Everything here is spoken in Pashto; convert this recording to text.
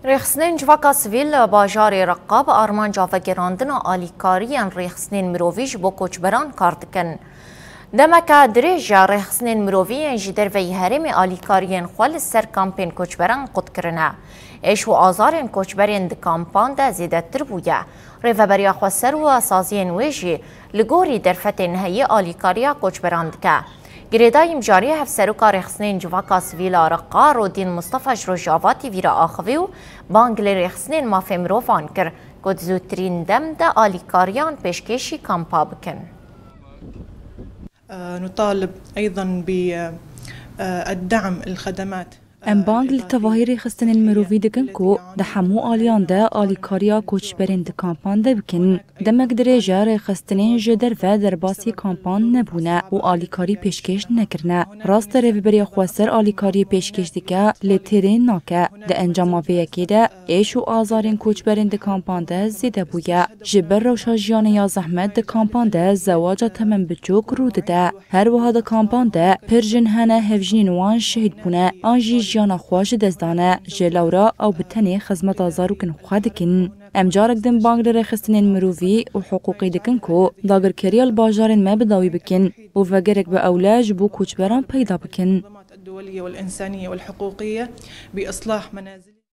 ريخسنين جواكا سويل باجاري رقاب آرمان جافا گراندنا آلیکاریان ريخسنين مروفيج بو کوچبران کاردکن. دمکا دریجا ريخسنين مروفيين جدر وی هرم آلیکاریان خوال سر کامپین کوچبران قد کرنه. ایش و آزارین کوچبرین د کامپان ده زیده تر بوده. ریفبریا خواسر و اسازین ویجی لگوری درفتین هی آلیکاریا کوچبران دکه. گریدای مجاری هفسروکا رخصنین جواکا سویلا رقا رودین مصطفى جروجاواتی ویرا آخویو بانگل رخصنین مافی مروفان کر کد زودترین دم ده آلیکاریان پیشکشی کامپا بکن. نطالب أيضا بالدعم الخدمات. ام بانگ لتواهی رخصتن المروفی دکن کو ده همو آلیان ده آلیکاریا کوچبرین ده کامپان ده بکن. دمک دریجه رخصتنین جدر و در باسی کامپان نبونه و آلیکاری پیشکش نکرنه. راست رویبری خواسر آلیکاری پیشکش دکه لترین ناکه ده انجام ویکی ده ایش و آزارین کوچبرین ده کامپان ده زیده بویه. جبر روشاجیان یا زحمت ده کامپان ده زواج تمام بچوک رود ده. هر وها ده کامپان ده پرژن هنه هفجین وان شهید بونه آنجی جانا خواج دزدانه جلورا او بتنی خدمت آزارو کن خودکن. امجارک دم بانگ رخصتنین مروفی و حقوقی دکن کو داگر کریال باجارن ما بداوی بکن و وگرک به اولاج بو کوچبران پیدا بکن. الدولية والإنسانية والحقوقية بإصلاح منازل